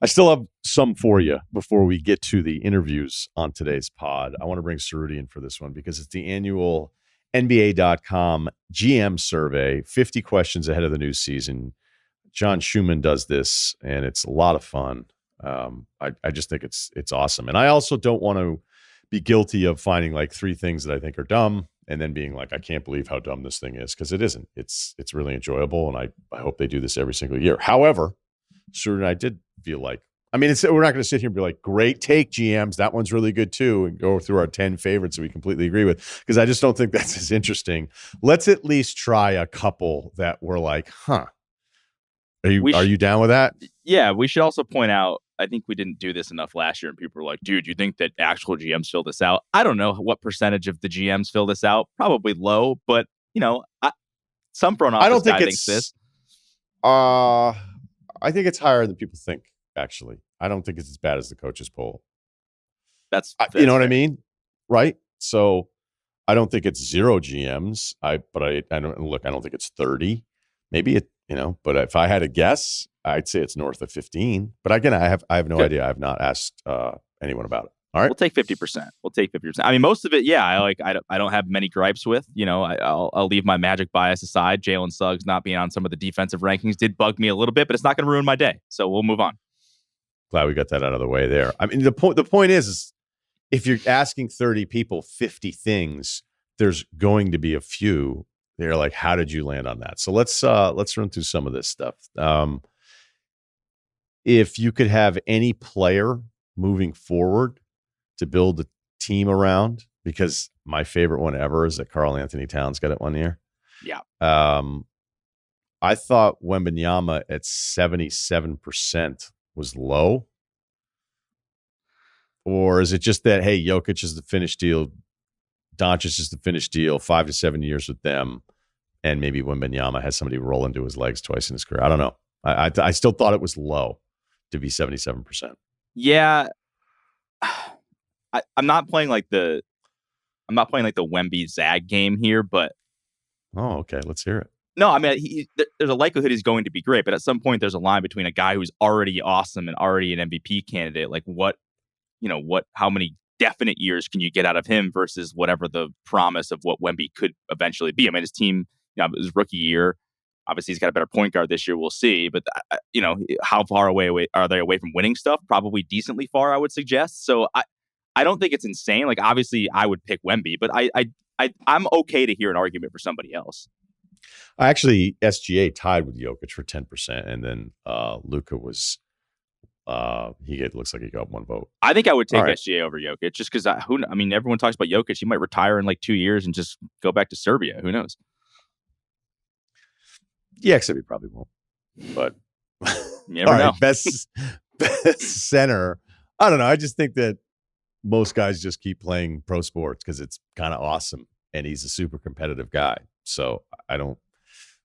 I still have some for you before we get to the interviews on today's pod. I want to bring Ceruti in for this one because it's the annual NBA.com GM survey, 50 questions ahead of the new season. John Schumann does this, and it's a lot of fun. I just think it's awesome. And I also don't want to be guilty of finding like 3 things that I think are dumb and then being like, I can't believe how dumb this thing is, because it isn't. It's really enjoyable, and I hope they do this every single year. However, Ceruti and I did feel like, I mean, we're not going to sit here and be like, great take, GMs. That one's really good too, and go through our 10 favorites that we completely agree with, because I just don't think that's as interesting. Let's at least try a couple that we're like, huh. Are you down with that? Yeah, we should also point out, I think we didn't do this enough last year, and people were like, dude, you think that actual GMs fill this out? I don't know what percentage of the GMs fill this out. Probably low, but, some front office guy thinks this. I think it's higher than people think, actually. I don't think it's as bad as the coaches poll. That's you know what I mean? Right? So I don't think it's 0 GMs. I don't think it's 30. Maybe but if I had to guess, I'd say it's north of 15. But again, I have no idea. I have not asked anyone about it. All right. We'll take 50%. I mean, most of it, yeah, I don't have many gripes with. I'll leave my Magic bias aside. Jalen Suggs not being on some of the defensive rankings did bug me a little bit, but it's not going to ruin my day. So we'll move on. Glad we got that out of the way there. I mean, the point is if you're asking 30 people 50 things, there's going to be a few. They're like, how did you land on that? So let's run through some of this stuff. If you could have any player moving forward to build a team around, because my favorite one ever is that Karl Anthony Towns got it one year. Yeah. I thought Wembanyama at 77% was low. Or is it just that, hey, Jokic is the finished deal, Doncic is the finished deal, 5 to 7 years with them, and maybe Wembanyama has somebody roll into his legs twice in his career? I don't know. I still thought it was low to be 77%. Yeah. I'm not playing like the Wemby Zag game here, but okay, let's hear it. No, I mean, there's a likelihood he's going to be great, but at some point there's a line between a guy who's already awesome and already an MVP candidate. Like how many definite years can you get out of him versus whatever the promise of what Wemby could eventually be? I mean, his team, his rookie year, obviously he's got a better point guard this year. We'll see, but how far away are they away from winning stuff? Probably decently far, I would suggest. So I don't think it's insane. Like, obviously I would pick Wemby, but I'm okay to hear an argument for somebody else. Actually, SGA tied with Jokic for 10%, and then Luka was looks like he got 1 vote. I think I would take SGA over Jokic just because everyone talks about Jokic. He might retire in like 2 years and just go back to Serbia. Who knows? Yeah, except he probably won't. But you never know. Best center. I don't know. I just think that most guys just keep playing pro sports because it's kind of awesome, and he's a super competitive guy. So I don't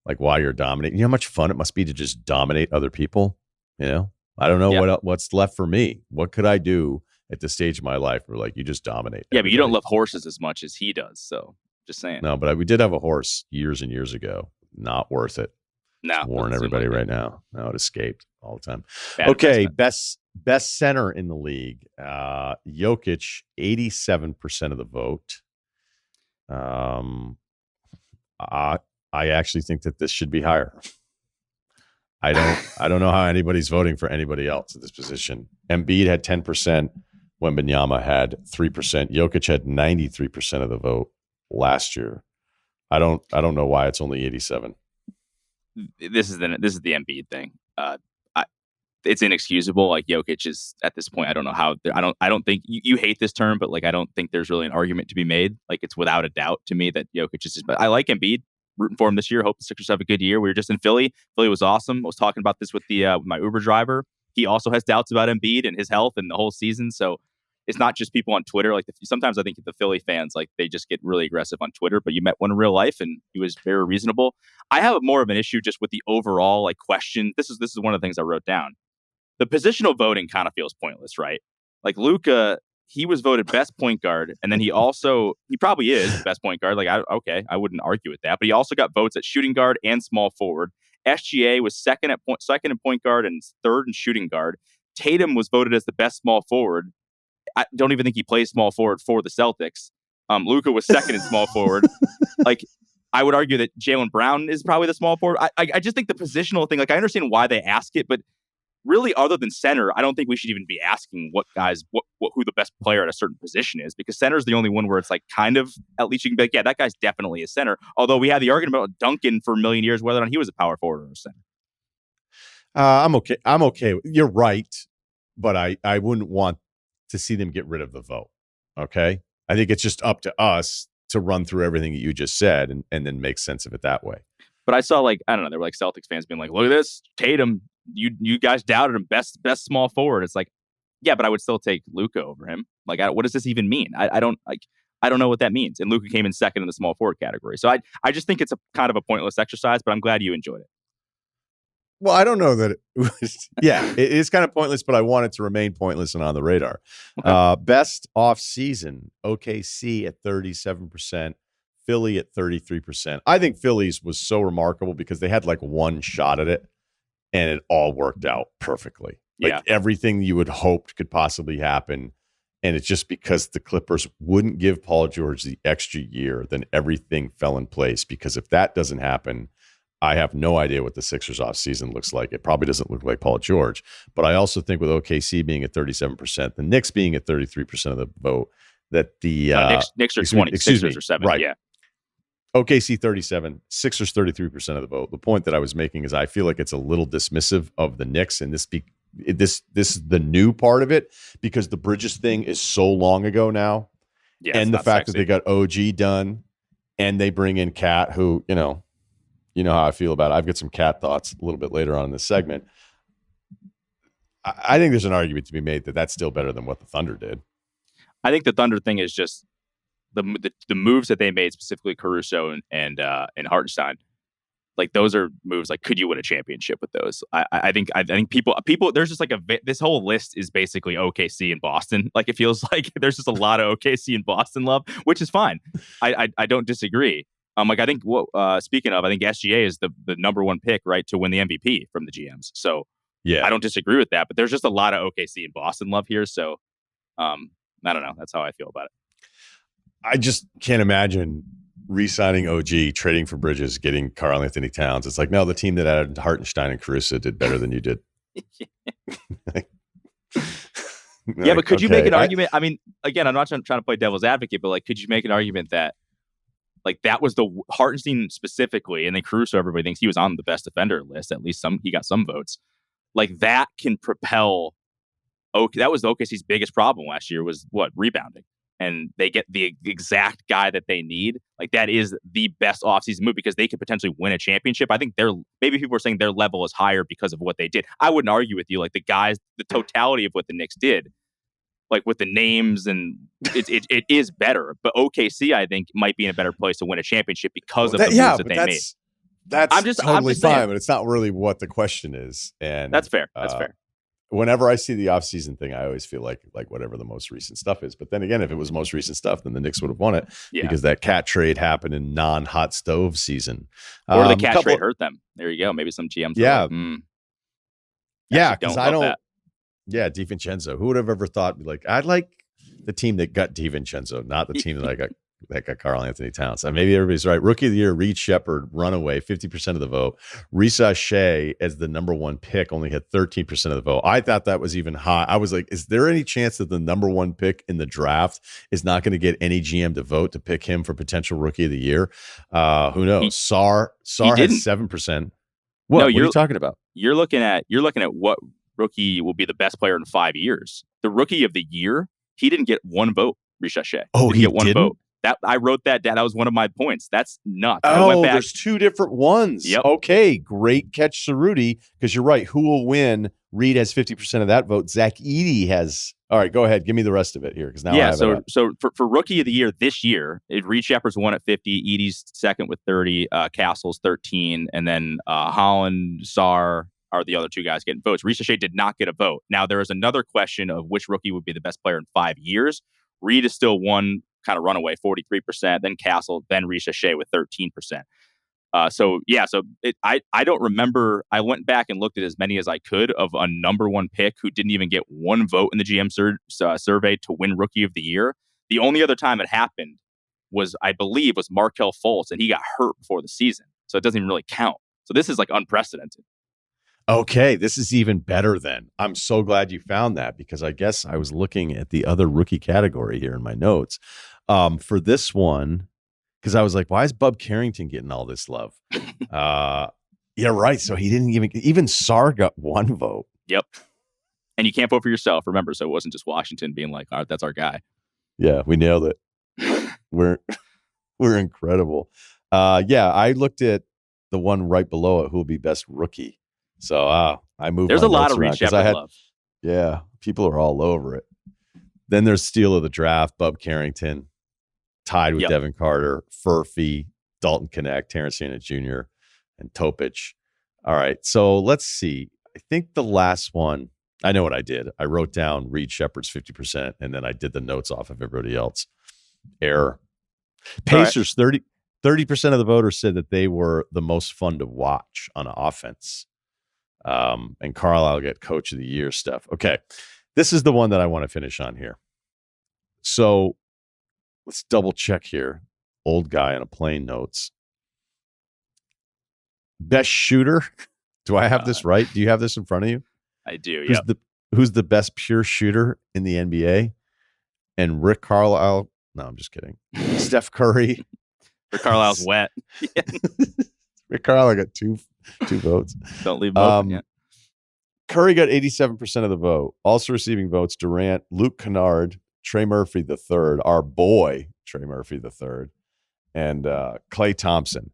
like why you're dominating. You know how much fun it must be to just dominate other people? I don't know what's left for me. What could I do at this stage of my life where like you just dominate? Yeah, but you don't love horses as much as he does. So just saying. No, but we did have a horse years and years ago. Not worth it. No, it's warning everybody right now. No, it escaped all the time. Bad okay, investment. best center in the league. Jokic, 87% of the vote. I actually think that this should be higher. I don't know how anybody's voting for anybody else at this position. Embiid had 10%. Wembanyama had 3%. Jokic had 93% of the vote last year. I don't know why it's only 87. This is the Embiid thing. It's inexcusable. Like, Jokic is at this point. I don't know how. I don't think you hate this term, but like I don't think there's really an argument to be made. Like, it's without a doubt to me that Jokic is just. But I like Embiid. Rooting for him this year. Hope the Sixers have a good year. We were just in Philly. Philly was awesome. I was talking about this with my Uber driver. He also has doubts about Embiid and his health and the whole season. So it's not just people on Twitter. Like, sometimes I think the Philly fans, like, they just get really aggressive on Twitter. But you met one in real life, and he was very reasonable. I have more of an issue just with the overall like question. This is one of the things I wrote down. The positional voting kind of feels pointless, right? Like, Luka, he was voted best point guard, and then he probably is the best point guard. Like, I wouldn't argue with that. But he also got votes at shooting guard and small forward. SGA was second in point guard and third in shooting guard. Tatum was voted as the best small forward. I don't even think he plays small forward for the Celtics. Luka was second in small forward. Like, I would argue that Jaylen Brown is probably the small forward. I just think the positional thing, like, I understand why they ask it, but really, other than center, I don't think we should even be asking who the best player at a certain position is, because center is the only one where it's like kind of at least you can be like, yeah, that guy's definitely a center. Although we had the argument about Duncan for a million years, whether or not he was a power forward or a center. I'm okay. I'm okay. You're right, but I wouldn't want to see them get rid of the vote. Okay, I think it's just up to us to run through everything that you just said and then make sense of it that way. But I saw, like, I don't know, there were like Celtics fans being like, look at this, Tatum. You guys doubted him, best small forward. It's like, yeah, but I would still take Luka over him. Like, what does this even mean? I don't know what that means. And Luka came in second in the small forward category. So I just think it's a kind of a pointless exercise, but I'm glad you enjoyed it. Well, I don't know that it was. Yeah, it is kind of pointless, but I want it to remain pointless and on the radar. Okay. Best off season: OKC at 37%, Philly at 33%. I think Philly's was so remarkable because they had like one shot at it, and it all worked out perfectly. Like everything you would hoped could possibly happen. And it's just because the Clippers wouldn't give Paul George the extra year, then everything fell in place. Because if that doesn't happen, I have no idea what the Sixers off season looks like. It probably doesn't look like Paul George. But I also think with OKC being at 37%, the Knicks being at 33% of the vote, that the Knicks are 20, Sixers are 7. Right. Yeah. OKC 37, Sixers 33% of the vote. The point that I was making is I feel like it's a little dismissive of the Knicks, and this is the new part of it because the Bridges thing is so long ago now, and the fact that they got OG done, and they bring in Cat, who you know how I feel about it. I've got some Cat thoughts a little bit later on in this segment. I think there's an argument to be made that that's still better than what the Thunder did. I think the Thunder thing is just the moves that they made, specifically Caruso and Hartenstein. Like, those are moves. Like, could you win a championship with those? I think people. There's just like this whole list is basically OKC and Boston. Like, it feels like there's just a lot of OKC and Boston love, which is fine. I don't disagree. Like, I think speaking of, I think SGA is the number one pick, right, to win the MVP from the GMs. So yeah, I don't disagree with that. But there's just a lot of OKC and Boston love here. So I don't know. That's how I feel about it. I just can't imagine re-signing OG, trading for Bridges, getting Karl Anthony Towns. It's like, no, the team that added Hartenstein and Caruso did better than you did. Yeah, but could you make an argument? I mean, again, I'm not trying to play devil's advocate, but like, could you make an argument that like that was the Hartenstein specifically, and then Caruso, everybody thinks he was on the best defender list. At least he got some votes. Like, that can propel. That was OKC's biggest problem last year was rebounding. And they get the exact guy that they need. Like, that is the best offseason move because they could potentially win a championship. I think maybe people are saying their level is higher because of what they did. I wouldn't argue with you. Like, the totality of what the Knicks did, like with the names, and it is better. But OKC, I think, might be in a better place to win a championship because of the moves that they made. That's totally fine, but it's not really what the question is. And that's fair. That's fair. Whenever I see the offseason thing, I always feel like whatever the most recent stuff is. But then again, if it was most recent stuff, then the Knicks would have won it because that Cat trade happened in non-hot stove season. Or the Cat trade hurt them. There you go. Maybe some GMs. Yeah. Yeah, because I don't. That. Yeah, DiVincenzo. Who would have ever thought, like, I'd like the team that got DiVincenzo, not the team that I got. That got Karl Anthony Towns. Maybe everybody's right. Rookie of the year, Reed Shepherd, runaway, 50% of the vote. Risa Shea as the number one pick only had 13% of the vote. I thought that was even high. I was like, is there any chance that the number one pick in the draft is not going to get any GM to vote to pick him for potential rookie of the year? Who knows? Sar had 7%. What are you talking about? You're looking at what rookie will be the best player in 5 years. The rookie of the year, he didn't get one vote. Risa Shea. Oh, he didn't get one vote. I wrote that down. That was one of my points. That's nuts. Oh, there's two different ones. Yep. Okay, great catch, Ceruti, because you're right. Who will win? Reed has 50% of that vote. Zach Edey has. All right, go ahead. Give me the rest of it here, because now I have so for rookie of the year this year, Reed Shepherd's won at 50, Edey's second with 30, Castle's 13, and then Holland, Sar are the other two guys getting votes. Risa Shea did not get a vote. Now there is another question of which rookie would be the best player in 5 years. Reed is still one kind of runaway, 43%, then Castle, then Risa Shea with 13%. I don't remember. I went back and looked at as many as I could of a number one pick who didn't even get one vote in the GM survey to win Rookie of the Year. The only other time it happened was, I believe, was Markelle Fultz, and he got hurt before the season, so it doesn't even really count. So this is like unprecedented. Okay, this is even better then. I'm so glad you found that, because I guess I was looking at the other rookie category here in my notes for this one, because I was like, why is Bub Carrington getting all this love? Yeah, right. So he didn't even Sarr got one vote. Yep. And you can't vote for yourself, remember? So it wasn't just Washington being like, all right, that's our guy. Yeah, we nailed it. We're incredible. Yeah, I looked at the one right below it, who will be best rookie. So I moved. There's a lot of Reed Sheppard love. Yeah, people are all over it. Then there's steal of the draft, Bub Carrington, tied with Devin Carter, Furphy, Dalton Knecht, Terrence Shannon Jr., and Topich. All right, so let's see. I think the last one, I know what I did. I wrote down Reed Sheppard's 50%, and then I did the notes off of everybody else. Error. Pacers, 30% of the voters said that they were the most fun to watch on offense. And Carlisle get Coach of the Year stuff. Okay, this is the one that I want to finish on here. So let's double check here. Old guy on a plane notes. Best shooter. Do I have this right? Do you have this in front of you? I do. Who's the best pure shooter in the NBA? And Rick Carlisle. No, I'm just kidding. Steph Curry. Rick Carlisle's wet. Rick Carlisle got two votes. Don't leave him open yet. Curry got 87% of the vote. Also receiving votes: Durant, Luke Kennard, Trey Murphy III, our boy Trey Murphy III, and Klay Thompson.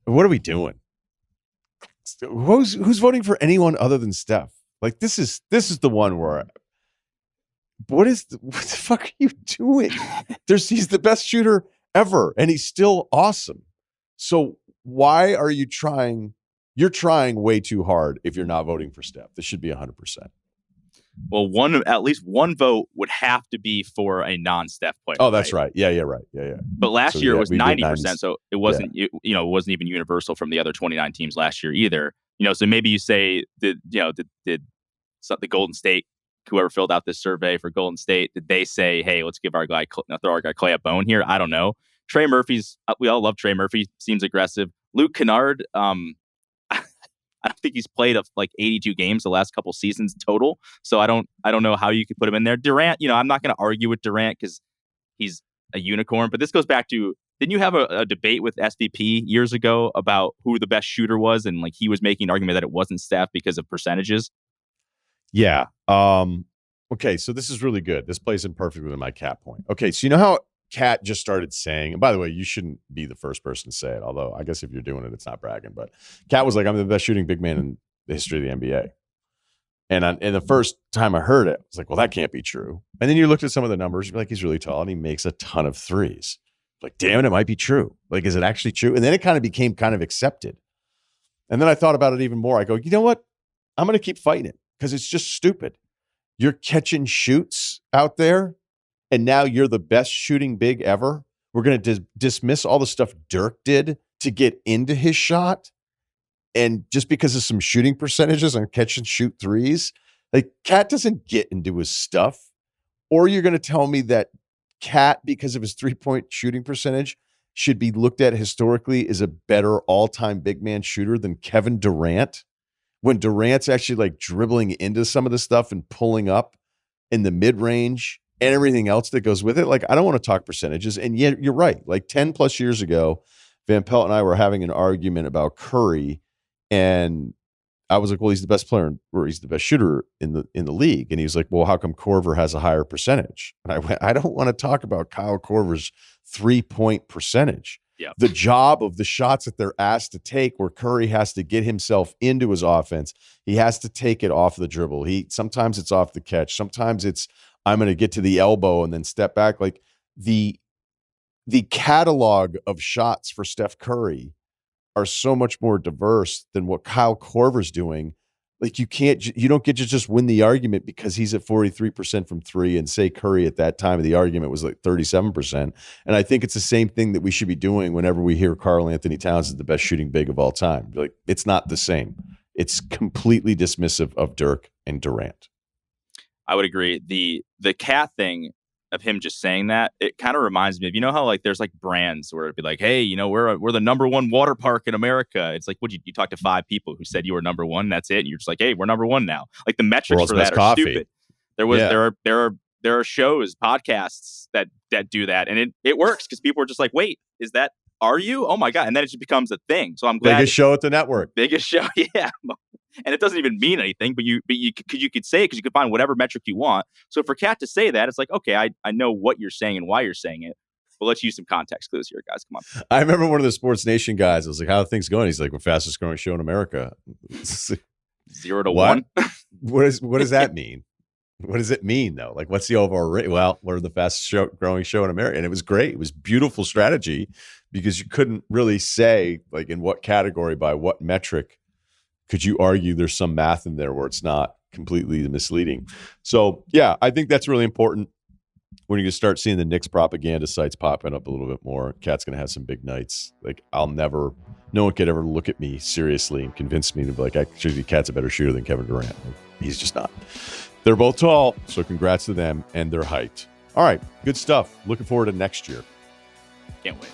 What are we doing? Who's voting for anyone other than Steph? Like this is the one where what the fuck are you doing? He's the best shooter ever, and he's still awesome. So why are you trying? You're trying way too hard if you're not voting for Steph. This should be 100%. Well, at least one vote would have to be for a non-Steph player. Oh, that's right. Yeah, right. Yeah. But last year it was 90%, so it wasn't it wasn't even universal from the other 29 teams last year either. So maybe you say did the Golden State, whoever filled out this survey for Golden State, did they say, hey, let's give our guy throw our guy Klay a bone here? I don't know. Trey Murphy's, we all love Trey Murphy, seems aggressive. Luke Kennard, I don't think he's played like 82 games the last couple seasons total. So I don't know how you could put him in there. Durant, I'm not going to argue with Durant because he's a unicorn. But this goes back to, didn't you have a debate with SVP years ago about who the best shooter was? And like he was making an argument that it wasn't Steph because of percentages. Yeah. Okay, so this is really good. This plays in perfectly with my Cat point. Okay, so you know how Cat just started saying, and by the way, you shouldn't be the first person to say it, although I guess if you're doing it, it's not bragging, but Cat was like, I'm the best shooting big man in the history of the NBA. And the first time I heard it, I was like, well, that can't be true. And then you looked at some of the numbers, you're like, he's really tall and he makes a ton of threes. Like, damn it might be true. Like, is it actually true? And then it kind of became kind of accepted. And then I thought about it even more. I go, you know what? I'm going to keep fighting it because it's just stupid. You're catching shoots out there, and now you're the best shooting big ever. We're going to dismiss all the stuff Dirk did to get into his shot. And just because of some shooting percentages on catch and shoot threes, like Cat doesn't get into his stuff. Or you're going to tell me that Cat, because of his 3-point shooting percentage, should be looked at historically as a better all-time big man shooter than Kevin Durant, when Durant's actually like dribbling into some of the stuff and pulling up in the mid-range and everything else that goes with it. Like, I don't want to talk percentages. And yet you're right. Like 10 plus years ago, Van Pelt and I were having an argument about Curry, and I was like, well, he's the best player or he's the best shooter in the league. And he was like, well, how come Korver has a higher percentage? And I went, I don't want to talk about Kyle Korver's 3-point percentage. Yep. The job of the shots that they're asked to take, where Curry has to get himself into his offense. He has to take it off the dribble. Sometimes it's off the catch. Sometimes it's, I'm going to get to the elbow and then step back. Like the catalog of shots for Steph Curry are so much more diverse than what Kyle Korver's doing. Like you don't get to just win the argument because he's at 43% from three and say Curry at that time of the argument was like 37%. And I think it's the same thing that we should be doing whenever we hear Karl Anthony Towns is the best shooting big of all time. Like it's not the same. It's completely dismissive of Dirk and Durant. I would agree. The cat thing of him just saying that, it kind of reminds me of, you know how like there's like brands where it'd be like, hey, you know, we're the number one water park in America. It's like, would you talk to 5 people who said you were number one, that's it, and you're just like, hey, we're number one now. Like the metrics for that are stupid. There are shows, podcasts that do that, and it works because people are just like, wait, are you? Oh my god! And then it just becomes a thing. So I'm glad. Biggest show at the network. Biggest show, yeah. And it doesn't even mean anything, but you could say it because you could find whatever metric you want. So for Kat to say that, it's like, okay, I know what you're saying and why you're saying it, but let's use some context clues here, guys. Come on. I remember one of the Sports Nation guys. I was like, "How are things going?" He's like, "We're fastest growing show in America." 0 to 1. What does that mean? What does it mean though? Like, what's the overall rate? Well, we're the fastest growing show in America, and it was great. It was beautiful strategy because you couldn't really say like in what category by what metric could you argue there's some math in there where it's not completely misleading. So yeah, I think that's really important when you start seeing the Knicks propaganda sites popping up a little bit more. Cat's going to have some big nights. Like no one could ever look at me seriously and convince me to be like, actually, Cat's a better shooter than Kevin Durant. He's just not. They're both tall, so congrats to them and their height. All right, good stuff. Looking forward to next year. Can't wait.